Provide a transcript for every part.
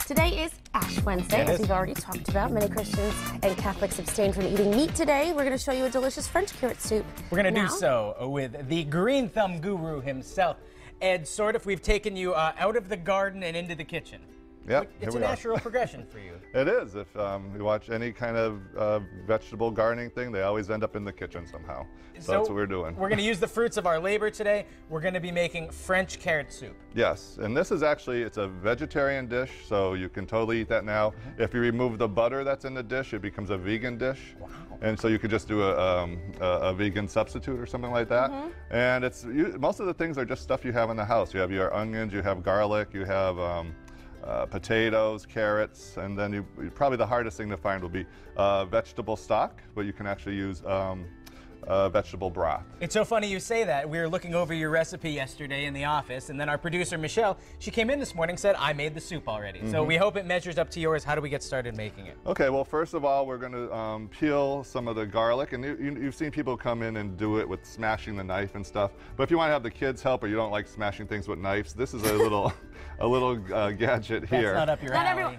Today is Ash Wednesday, as we've already talked about. Many Christians and Catholics abstain from eating meat today. We're going to show you a delicious French carrot soup. We're going to do so with the green thumb guru himself, Ed Sourdiffe. We've taken you out of the garden and into the kitchen. Yep, it's a natural progression for you. It is. If you watch any kind of vegetable gardening thing, they always end up in the kitchen somehow. So that's what we're doing. We're going to use the fruits of our labor today. We're going to be making French carrot soup. Yes, and this is actually, it's a vegetarian dish, so you can totally eat that now. If you remove the butter that's in the dish, it becomes a vegan dish. Wow. And so you could just do a vegan substitute or something like that. And it's most of the things are just stuff you have in the house. You have your onions, you have garlic, you have potatoes, carrots, and then probably the hardest thing to find will be vegetable stock, but you can actually use vegetable broth. It's so funny you say that. We were looking over your recipe yesterday in the office, and then our producer, Michelle, she came in this morning and said, I made the soup already. So we hope it measures up to yours. How do we get started making it? Okay, well, first of all, we're going to peel some of the garlic, and you've seen people come in and do it with smashing the knife and stuff. But if you want to have the kids help or you don't like smashing things with knives, this is a little gadget here. That's not up your alley.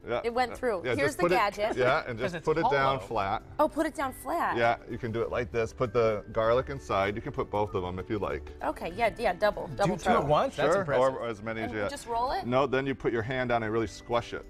Yeah. It went through. Yeah, here's the gadget. And just put it down flat. Oh, put it down flat. Yeah, you can do it like this. Put the garlic inside. You can put both of them if you like. Okay, yeah, double two at once? Sure, that's impressive. or as many as you just roll it? No, then you put your hand down and really squash it.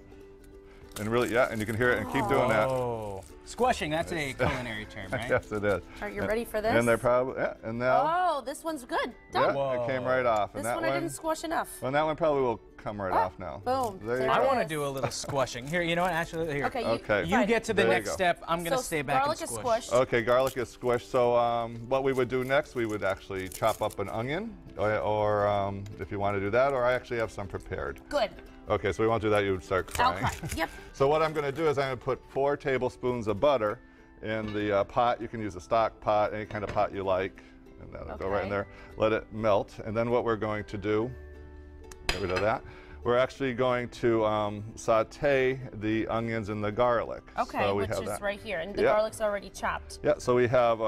And really, and you can hear it and keep doing that. Oh, squashing, that's a culinary term, right? Yes, it is. Are you ready for this? And they're probably, and now. Oh, this one's good. Done. Yeah, it came right off. This one I didn't squash enough. Well, that one probably will come right off now. Boom. I want to do a little squashing. Here, you know what? Actually, here. Okay, you get to the next step. I'm going to stay back and squish. Garlic is squished. Okay, garlic is squished. So what we would do next, we would actually chop up an onion, or if you want to do that, or I actually have some prepared. Good. Okay, so we won't do that. You would start crying. I'll cry. Yep. So what I'm going to do is I'm going to put 4 tablespoons of butter in the pot. You can use a stock pot, any kind of pot you like, and that'll go right in there. Let it melt, and then what we're going to do, get rid of that. We're actually going to saute the onions and the garlic. Okay, so which is right here, and the garlic's already chopped. Yeah, so we have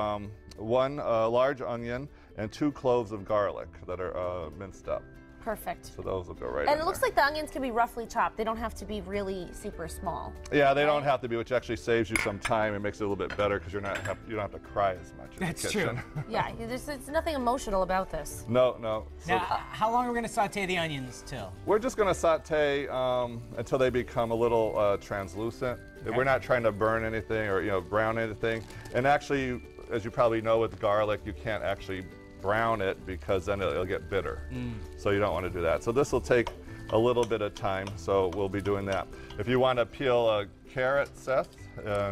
1 large onion and 2 cloves of garlic that are minced up. Perfect. So those will go right in And it looks like the onions can be roughly chopped. They don't have to be really super small. Yeah, they don't have to be, which actually saves you some time and makes it a little bit better because you don't have to cry as much in the kitchen. True. Yeah, there's nothing emotional about this. No. Now, how long are we going to saute the onions till? We're just going to saute until they become a little translucent. Okay. We're not trying to burn anything or brown anything. And actually, as you probably know with garlic, you can't actually brown it because then it'll get bitter. So you don't want to do that. So this will take a little bit of time, so we'll be doing that. If you want to peel a carrot, Seth.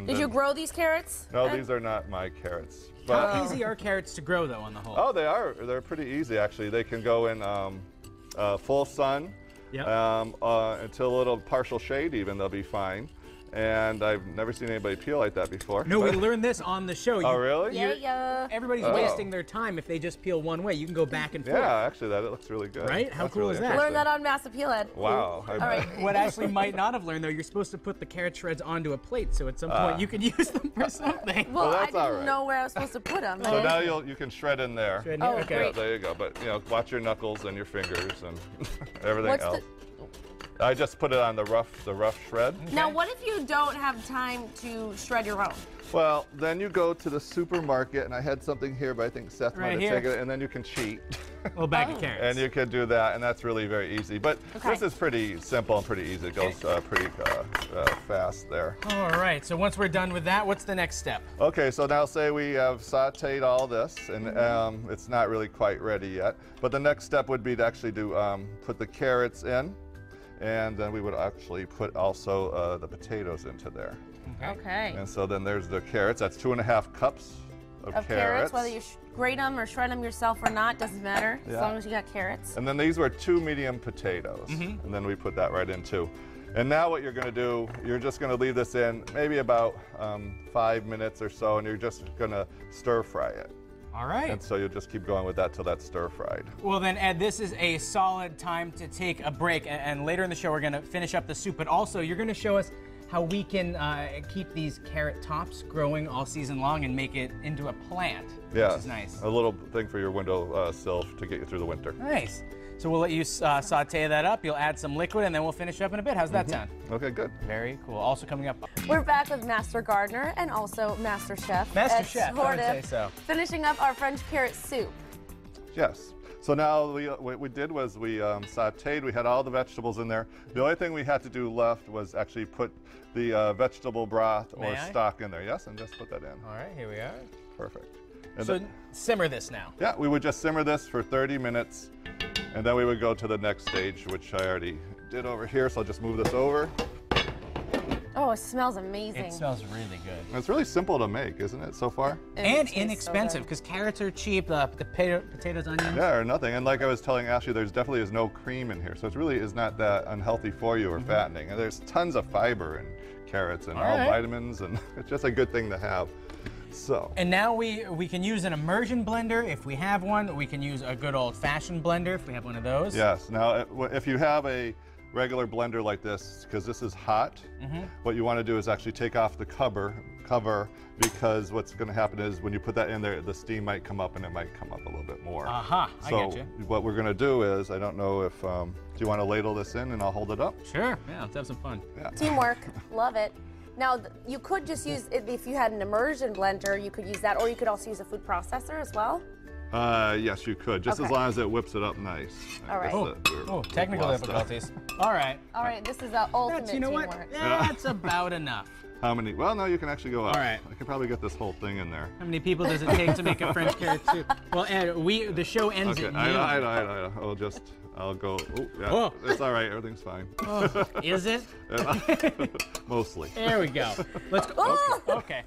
Did you grow these carrots? No, these are not my carrots. But how easy are carrots to grow, though, on the whole? Oh, they are. They're pretty easy, actually. They can go in full sun until a little partial shade even, they'll be fine. And I've never seen anybody peel like that before. No, we learned this on the show. Oh, really? Yeah. Everybody's wasting their time if they just peel one way. You can go back and forth. Yeah, actually, it looks really good. Right? How cool is that? Learn that on Mass Appeal, Ed. Wow. All right. What actually might not have learned, though, you're supposed to put the carrot shreds onto a plate, so at some point you could use them for something. Well, that's I didn't know where I was supposed to put them. So now you can shred in there. Okay. Yeah, there you go. But watch your knuckles and your fingers and everything else. I just put it on the rough shred. Now, what if you don't have time to shred your own? Well, then you go to the supermarket, and I had something here, but I think Seth might have taken it, and then you can cheat. A little bag of carrots. And you can do that, and that's really very easy. But this is pretty simple and pretty easy. It goes pretty fast there. All right, so once we're done with that, what's the next step? Okay, so now say we have sauteed all this, and it's not really quite ready yet. But the next step would be to actually put the carrots in. And then we would actually put also the potatoes into there. Okay. And so then there's the carrots. That's 2½ cups of carrots. Whether you grate them or shred them yourself or not, doesn't matter, as long as you got carrots. And then these were 2 medium potatoes. And then we put that right in too. And now what you're going to do, you're just going to leave this in maybe about 5 minutes or so, and you're just going to stir fry it. All right. And so you'll just keep going with that till that's stir-fried. Well then, Ed, this is a solid time to take a break. And later in the show, we're going to finish up the soup. But also, you're going to show us how we can keep these carrot tops growing all season long and make it into a plant, which is nice. A little thing for your window sill to get you through the winter. Nice. So we'll let you saute that up. You'll add some liquid, and then we'll finish up in a bit. How's that sound? Okay, good. Very cool. Also coming up. We're back with Master Gardener and also Master Chef. Master Ed Chef, I would say Sourdiffe, so. finishing up our French carrot soup. Yes. So now what we did was we sauteed. We had all the vegetables in there. The only thing we had to do left was actually put the vegetable broth or stock in there. Yes, and just put that in. All right, here we are. Perfect. And So simmer this now. yeah, we would just simmer this for 30 minutes, and then we would go to the next stage, which I already did over here. So I'll just move this over. Oh, it smells amazing. It smells really good. And it's really simple to make, isn't it, so far? And inexpensive, because carrots are cheap, the potatoes, onions. Yeah, or nothing. And like I was telling Ashley, there's definitely is no cream in here, so it really is not that unhealthy for you or fattening. And there's tons of fiber in carrots and all vitamins, and it's just a good thing to have. So. And now we can use an immersion blender if we have one. We can use a good old-fashioned blender if we have one of those. Yes. Now, if you have a regular blender like this, because this is hot, what you want to do is actually take off the cover, because what's going to happen is when you put that in there, the steam might come up and it might come up a little bit more. I get you. What we're going to do is, I don't know if, do you want to ladle this in and I'll hold it up? Sure, yeah, let's have some fun. Yeah. Teamwork, love it. Now, you could just use, if you had an immersion blender, you could use that, or you could also use a food processor as well. Yes, you could, just as long as it whips it up nice. All right. Technical difficulties. All right. All right, this is the ultimate You know teamwork. what? That's about enough. How many? Well, no, you can actually go up. All right. I can probably get this whole thing in there. How many people does it take to make a French carrot soup? Well, Ed, the show ends at noon. I'll go. Oh, yeah. Oh. It's all right. Everything's fine. Oh, is it? Mostly. There we go. Let's go. Oh! Okay.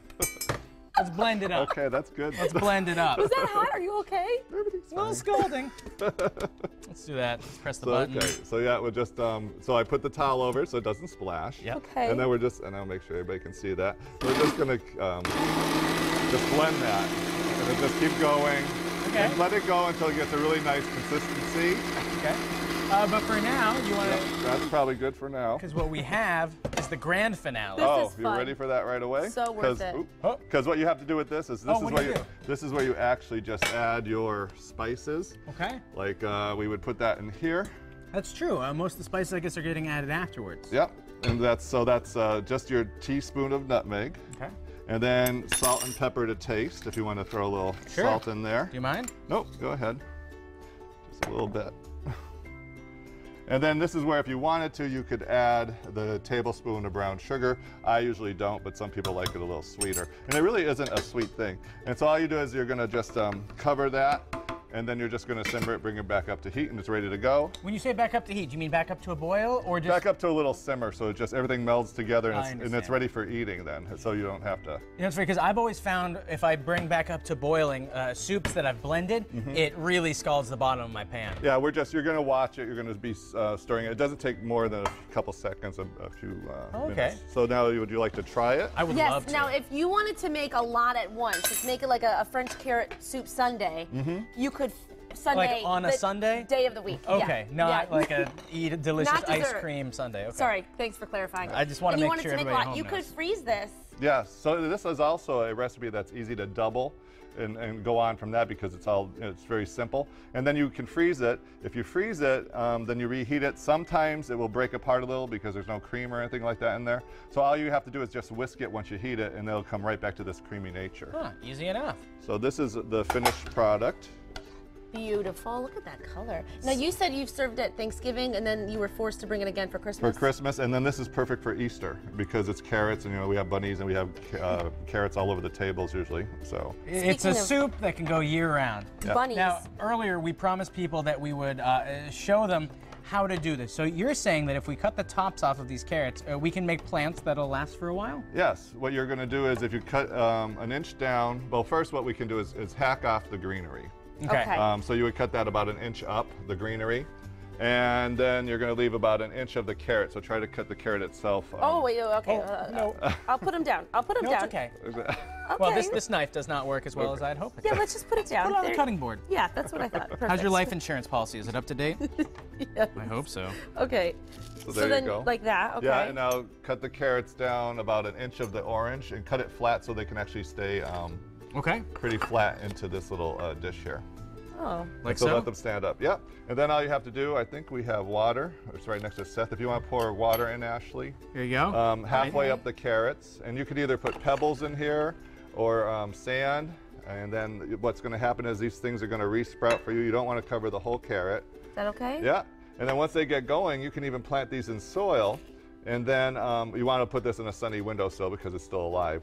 Let's blend it up. Okay, that's good. Let's blend it up. Was that hot? Are you okay? Everything's A little fine. scalding. Let's do that. Let's press the button. Okay, so yeah, we'll just, so I put the towel over it so it doesn't splash. Yep. Okay. And then we're just, and I'll make sure everybody can see that. We're just gonna just blend that. And then just keep going. Okay. And let it go until it gets a really nice consistency. Okay. But for now, you want to... That's probably good for now. Because what we have is the grand finale. Oh, is you're fun. ready for that right away? So worth it. Because what you have to do with this is this is where you actually just add your spices. Okay. Like we would put that in here. That's true. Most of the spices, I guess, are getting added afterwards. Yep. And that's just your teaspoon of nutmeg. Okay. And then salt and pepper to taste if you want to throw a little salt in there. Do you mind? Nope, go ahead. Just a little bit. And then this is where if you wanted to, you could add the tablespoon of brown sugar. I usually don't, but some people like it a little sweeter. And it really isn't a sweet thing. And so all you do is you're gonna just cover that, and then you're just gonna simmer it, bring it back up to heat, and it's ready to go. When you say back up to heat, do you mean back up to a boil or just... Back up to a little simmer, so it just everything melds together and it's understand. ready for eating then, so you don't have to. You know, it's funny because I've always found if I bring back up to boiling soups that I've blended, it really scalds the bottom of my pan. Yeah, you're gonna watch it, you're gonna be stirring it. It doesn't take more than a couple seconds, a few minutes. So now, would you like to try it? I would love to. Yes, now if you wanted to make a lot at once, just make it like a French carrot soup sundae, you could Sunday. Like on a Sunday? Day of the week. Okay, yeah. not like eat a delicious Not ice dessert. cream sundae. Okay. Sorry, thanks for clarifying. I just want to make sure everybody at home You could knows. freeze this. Yeah, so this is also a recipe that's easy to double and go on from that because it's very simple. And then you can freeze it. If you freeze it, then you reheat it. Sometimes it will break apart a little because there's no cream or anything like that in there. So all you have to do is just whisk it once you heat it and it'll come right back to this creamy nature. Huh, easy enough. So this is the finished product. Beautiful. Look at that color. Now, you said you've served at Thanksgiving, and then you were forced to bring it again for Christmas. For Christmas, and then this is perfect for Easter because it's carrots, and we have bunnies and we have carrots all over the tables usually. So It's a soup that can go year-round. Bunnies. Now, earlier we promised people that we would show them how to do this. So you're saying that if we cut the tops off of these carrots, we can make plants that'll last for a while? Yes. What you're going to do is if you cut an inch down, well, first what we can do is hack off the greenery. Okay. So you would cut that about an inch up, the greenery, and then you're going to leave about an inch of the carrot. So try to cut the carrot itself. Oh, wait, okay. No. I'll put them down. I'll put them No, down. it's okay. Okay. Well, this knife does not work as well as I'd hope it Yeah, does. let's just put it down. Put it on the There- cutting board. Yeah, that's what I thought. Perfect. How's your life insurance policy? Is it up to date? Yes. I hope so. Okay. So there then, you go. like that, okay. Yeah, and now cut the carrots down about an inch of the orange and cut it flat so they can actually stay Okay. pretty flat into this little dish here. Oh. Like so so? let them stand up. Yep. And then all you have to do, I think we have water. It's right next to Seth. If you want to pour water in, Ashley. Here you go. Halfway up the carrots. And you could either put pebbles in here or sand. And then what's going to happen is these things are going to re-sprout for you. You don't want to cover the whole carrot. Is that okay? Yeah. And then once they get going, you can even plant these in soil. And then you want to put this in a sunny windowsill because it's still alive.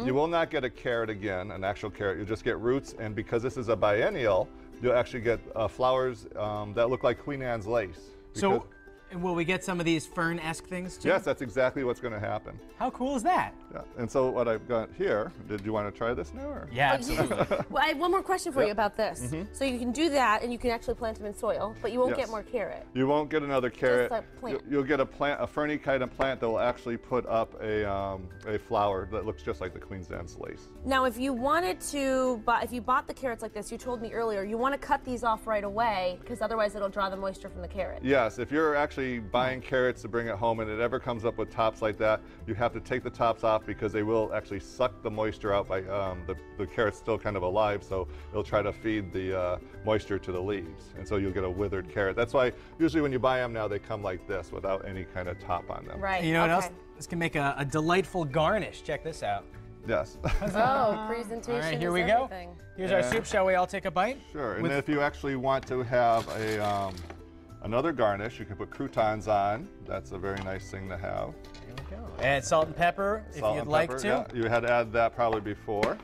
You will not get a carrot again, an actual carrot. You'll just get roots. And because this is a biennial, you'll actually get flowers that look like Queen Anne's lace. So will we get some of these fern-esque things too? Yes, that's exactly what's going to happen. How cool is that? Yeah. And so what I've got here, did you want to try this now? Or? Yeah, absolutely. Well, I have one more question for you about this. So you can do that, and you can actually plant them in soil, but you won't Yes. get more carrot. You won't get another carrot. a plant. You'll get a plant, a ferny kind of plant that will actually put up a flower that looks just like the Queen Anne's lace. Now, if you wanted to, if you bought the carrots like this, you told me earlier, you want to cut these off right away because otherwise it'll draw the moisture from the carrot. Yes, if you're actually buying carrots to bring it home and it ever comes up with tops like that, you have to take the tops off because they will actually suck the moisture out by the carrot's still kind of alive, so it'll try to feed the moisture to the leaves, and so you'll get a withered carrot. That's why usually when you buy them now, they come like this without any kind of top on them. Right. And you know what else? This can make a delightful garnish. Check this out. Yes. Oh, presentation. All right, here we is go. everything. Here's our soup. Shall we all take a bite? Sure. And if you actually want to have another garnish, you can put croutons on. That's a very nice thing to have. Here we go. Add salt and pepper if Salt you'd and like pepper, to. yeah. You had to add that probably before.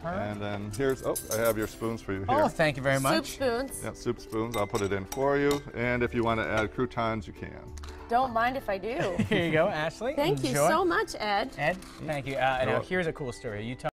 And then here's, I have your spoons for you here. Oh, thank you very much. Soup spoons. Yeah, soup spoons. I'll put it in for you. And if you want to add croutons, you can. Don't mind if I do. Here you go, Ashley. Thank you Enjoy. so much, Ed. Ed, thank you. Now here's a cool story. You tell